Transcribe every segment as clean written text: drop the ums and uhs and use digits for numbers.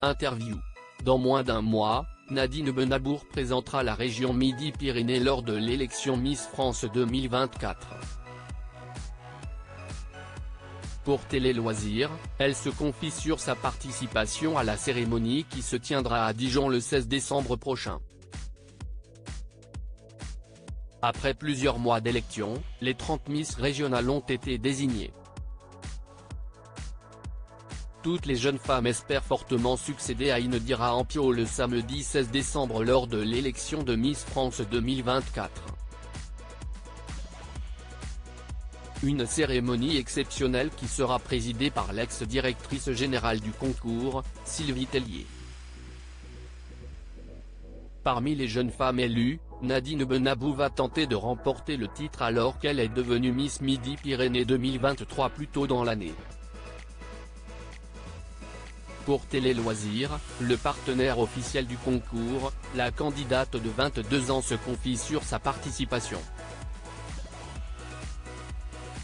Interview. Dans moins d'un mois, Nadine Benabour présentera la région Midi-Pyrénées lors de l'élection Miss France 2024. Pour Télé Loisirs, elle se confie sur sa participation à la cérémonie qui se tiendra à Dijon le 16 décembre prochain. Après plusieurs mois d'élection, les 30 Miss régionales ont été désignées. Toutes les jeunes femmes espèrent fortement succéder à Indira Ampio le samedi 16 décembre lors de l'élection de Miss France 2024. Une cérémonie exceptionnelle qui sera présidée par l'ex-directrice générale du concours, Sylvie Tellier. Parmi les jeunes femmes élues, Nadine Benabour va tenter de remporter le titre alors qu'elle est devenue Miss Midi-Pyrénées 2023 plus tôt dans l'année. Pour Télé Loisirs, le partenaire officiel du concours, la candidate de 22 ans se confie sur sa participation.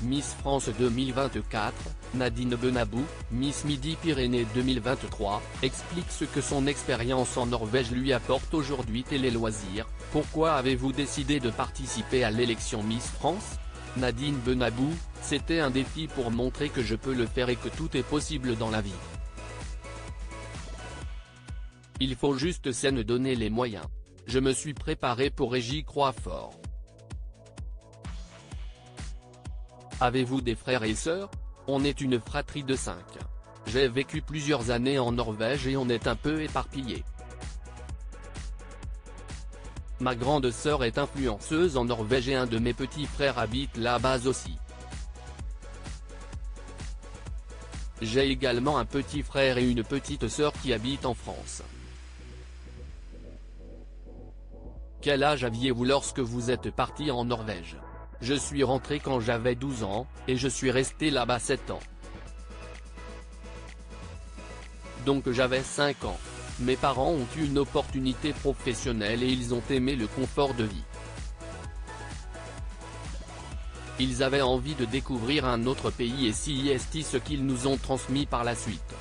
Miss France 2024, Nadine Benabour, Miss Midi-Pyrénées 2023, explique ce que son expérience en Norvège lui apporte aujourd'hui. Télé Loisirs, pourquoi avez-vous décidé de participer à l'élection Miss France? Nadine Benabour, c'était un défi pour montrer que je peux le faire et que tout est possible dans la vie. Il faut juste s'en donner les moyens. Je me suis préparé pour et j'y crois fort. Avez-vous des frères et sœurs? On est une fratrie de 5. J'ai vécu plusieurs années en Norvège et on est un peu éparpillés. Ma grande sœur est influenceuse en Norvège et un de mes petits frères habite là-bas aussi. J'ai également un petit frère et une petite sœur qui habitent en France. Quel âge aviez-vous lorsque vous êtes parti en Norvège? Je suis rentré quand j'avais 12 ans, et je suis resté là-bas 7 ans. Donc j'avais 5 ans. Mes parents ont eu une opportunité professionnelle et ils ont aimé le confort de vie. Ils avaient envie de découvrir un autre pays et c'est ce qu'ils nous ont transmis par la suite.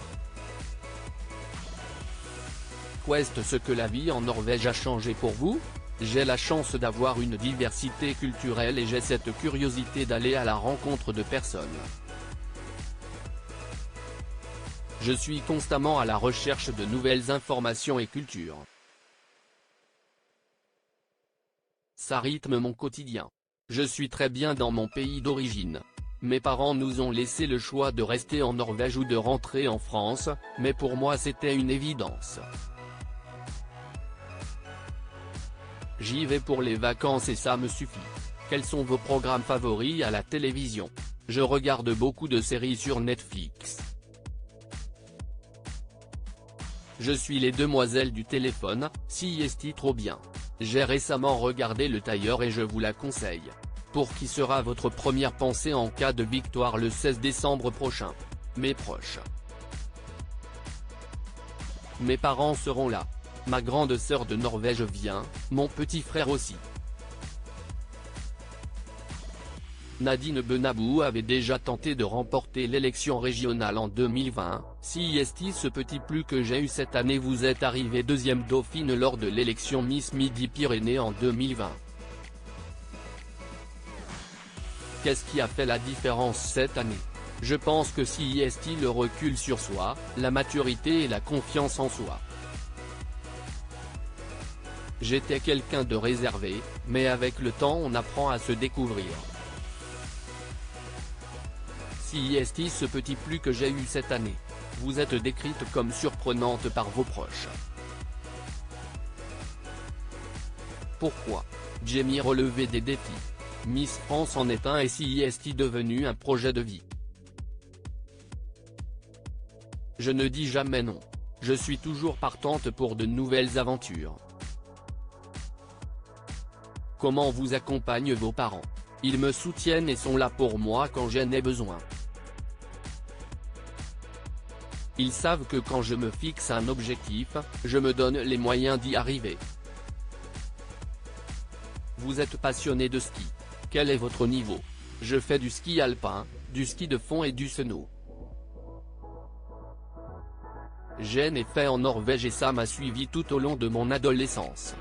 Qu'est ce que la vie en Norvège a changé pour vous? J'ai la chance d'avoir une diversité culturelle et j'ai cette curiosité d'aller à la rencontre de personnes. Je suis constamment à la recherche de nouvelles informations et cultures. Ça rythme mon quotidien. Je suis très bien dans mon pays d'origine. Mes parents nous ont laissé le choix de rester en Norvège ou de rentrer en France, mais pour moi c'était une évidence. J'y vais pour les vacances et ça me suffit. Quels sont vos programmes favoris à la télévision? Je regarde beaucoup de séries sur Netflix. Je suis les demoiselles du téléphone, c'est trop bien. J'ai récemment regardé Le Tailleur et je vous la conseille. Pour qui sera votre première pensée en cas de victoire le 16 décembre prochain? Mes proches. Mes parents seront là. Ma grande sœur de Norvège vient, mon petit frère aussi. Nadine Benabour avait déjà tenté de remporter l'élection régionale en 2020, ce petit plus que j'ai eu cette année. Vous êtes arrivée deuxième dauphine lors de l'élection Miss Midi-Pyrénées en 2020. Qu'est-ce qui a fait la différence cette année? Je pense que le recul sur soi, la maturité et la confiance en soi. J'étais quelqu'un de réservé, mais avec le temps on apprend à se découvrir. Ce petit plus que j'ai eu cette année. Vous êtes décrite comme surprenante par vos proches. Pourquoi? J'ai relevé des défis. Miss France en est un et c'est devenu un projet de vie. Je ne dis jamais non. Je suis toujours partante pour de nouvelles aventures. Comment vous accompagnent vos parents? Ils me soutiennent et sont là pour moi quand j'en ai besoin. Ils savent que quand je me fixe un objectif, je me donne les moyens d'y arriver. Vous êtes passionné de ski. Quel est votre niveau? Je fais du ski alpin, du ski de fond et du snow. J'ai né fait en Norvège et ça m'a suivi tout au long de mon adolescence.